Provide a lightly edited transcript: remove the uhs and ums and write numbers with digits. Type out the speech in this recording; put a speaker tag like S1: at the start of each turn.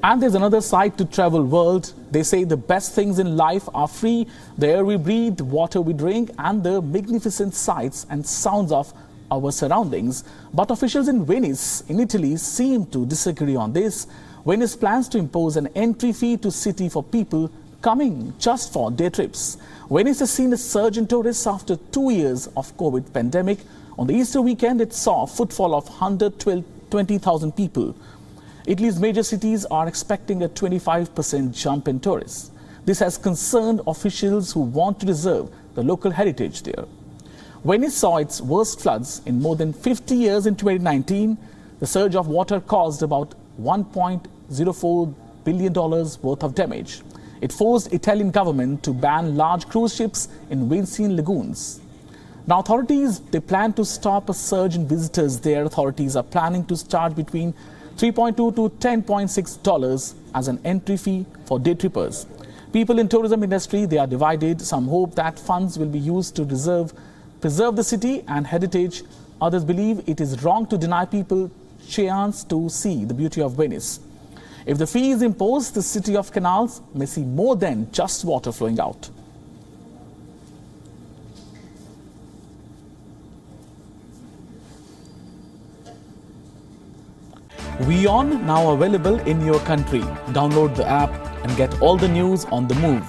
S1: And there's another side to travel world. They say the best things in life are free. The air we breathe, water we drink, and the magnificent sights and sounds of our surroundings. But officials in Venice, in Italy, seem to disagree on this. Venice plans to impose an entry fee to city for people coming just for day trips. Venice has seen a surge in tourists after 2 years of COVID pandemic. On the Easter weekend, it saw a footfall of 120,000 people. Italy's major cities are expecting a 25% jump in tourists. This has concerned officials who want to preserve the local heritage there. Venice saw its worst floods in more than 50 years in 2019. The surge of water caused about $1.04 billion worth of damage. It forced Italian government to ban large cruise ships in Venetian lagoons. Now authorities, they plan to stop a surge in visitors there. Authorities are planning to charge between $3.2 to $10.6 as an entry fee for day trippers. People in tourism industry, they are divided. Some hope that funds will be used to preserve the city and heritage. Others believe it is wrong to deny people chance to see the beauty of Venice. If the fee is imposed, the city of canals may see more than just water flowing out. WION now available in your country. Download the app and get all the news on the move.